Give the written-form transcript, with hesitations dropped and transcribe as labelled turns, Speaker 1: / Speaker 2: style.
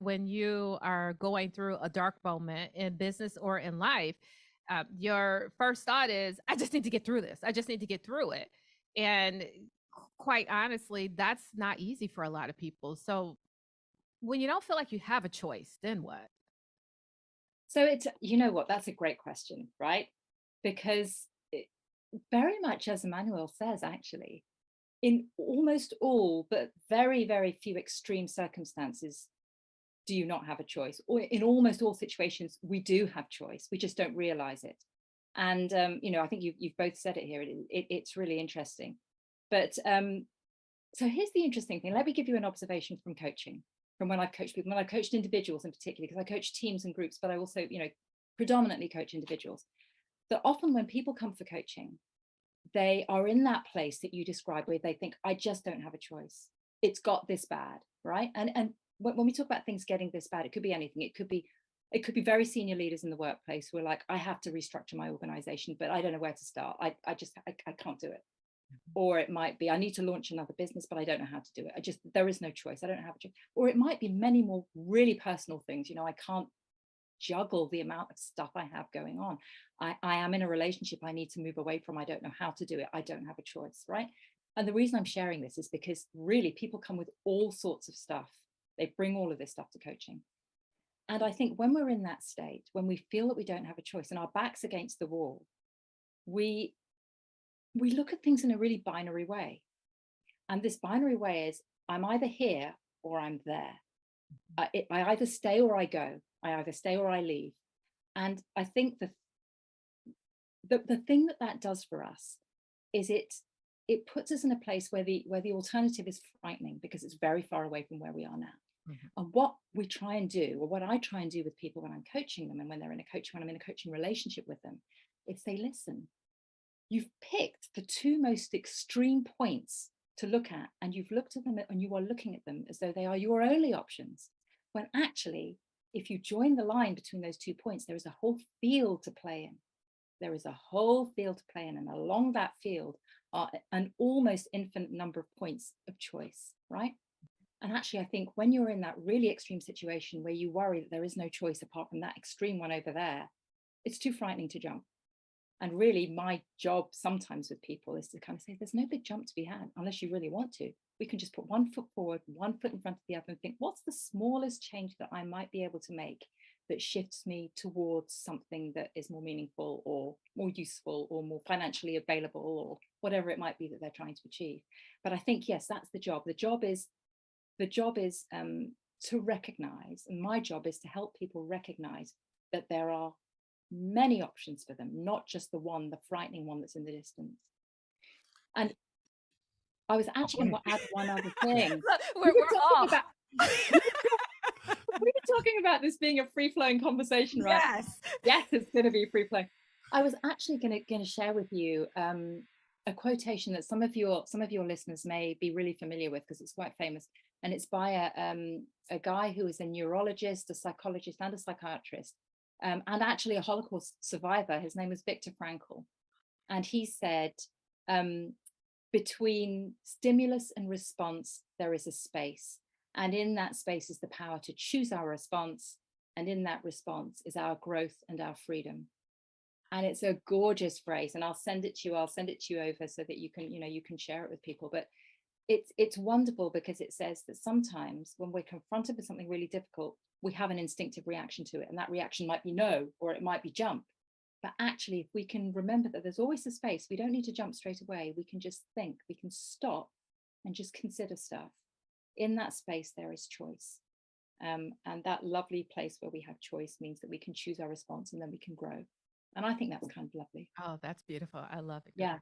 Speaker 1: when you are going through a dark moment in business or in life, your first thought is, I just need to get through this. I just need to get through it. And quite honestly, that's not easy for a lot of people. So when you don't feel like you have a choice, then what?
Speaker 2: So it's, you know what, that's a great question, right? Because very much as Emmanuel says, actually, in almost all, but very, very few extreme circumstances, do you not have a choice? Or in almost all situations, we do have choice. We just don't realize it. And, I think you've both said it here. It's really interesting. But so here's the interesting thing. Let me give you an observation from coaching, from when I've coached people, when I've coached individuals in particular, because I coach teams and groups, but I also, predominantly coach individuals. That often when people come for coaching, they are in that place that you describe where they think, I just don't have a choice. It's got this bad, right? And when we talk about things getting this bad, it could be anything. It could be very senior leaders in the workplace who are like, I have to restructure my organization, but I don't know where to start. I can't do it. Or it might be, I need to launch another business, but I don't know how to do it. There is no choice. I don't have a choice. Or it might be many more really personal things. I can't juggle the amount of stuff I have going on. I am in a relationship I need to move away from. I don't know how to do it. I don't have a choice, right? And the reason I'm sharing this is because really people come with all sorts of stuff. They bring all of this stuff to coaching. And I think when we're in that state, when we feel that we don't have a choice and our back's against the wall, we look at things in a really binary way. And this binary way is, I'm either here or I'm there. I either stay or I go. I either stay or I leave. And I think the thing that does for us is it puts us in a place where the alternative is frightening because it's very far away from where we are now.
Speaker 1: Mhm.
Speaker 2: And what we try and do, or what I try and do with people when I'm coaching them and when I'm in a coaching relationship with them, is say, listen, you've picked the two most extreme points to look at, and you've looked at them and you are looking at them as though they are your only options. When actually, if you join the line between those 2 points, there is a whole field to play in. There is a whole field to play in. And along that field are an almost infinite number of points of choice, right? And actually, I think when you're in that really extreme situation where you worry that there is no choice apart from that extreme one over there, it's too frightening to jump. And really, my job sometimes with people is to kind of say, there's no big jump to be had unless you really want to. We can just put 1 foot forward, 1 foot in front of the other, and think, what's the smallest change that I might be able to make that shifts me towards something that is more meaningful or more useful or more financially available or whatever it might be that they're trying to achieve. But I think, yes, that's the job. The job is to recognize, and my job is to help people recognize that there are many options for them, not just the frightening one that's in the distance. And I was actually going to add one other thing.
Speaker 1: Look,
Speaker 2: We were
Speaker 1: we're
Speaker 2: talking
Speaker 1: off.
Speaker 2: about we were talking about this being a free-flowing conversation, right?
Speaker 1: Yes.
Speaker 2: Yes, it's going to be free-flowing. I was actually going to share with you a quotation that some of your listeners may be really familiar with because it's quite famous, and it's by a guy who is a neurologist, a psychologist, and a psychiatrist, and actually a Holocaust survivor. His name was Viktor Frankl, and he said, between stimulus and response, there is a space. And in that space is the power to choose our response. And in that response is our growth and our freedom. And it's a gorgeous phrase. And I'll send it to you. I'll send it to you over so that you can share it with people. But it's wonderful because it says that sometimes when we're confronted with something really difficult, we have an instinctive reaction to it. And that reaction might be no, or it might be jump. But actually, if we can remember that there's always a space, we don't need to jump straight away. We can just think, we can stop and just consider stuff. In that space, there is choice. And that lovely place where we have choice means that we can choose our response and then we can grow. And I think that's kind of lovely.
Speaker 1: Oh, that's beautiful. I love it.
Speaker 2: Yeah.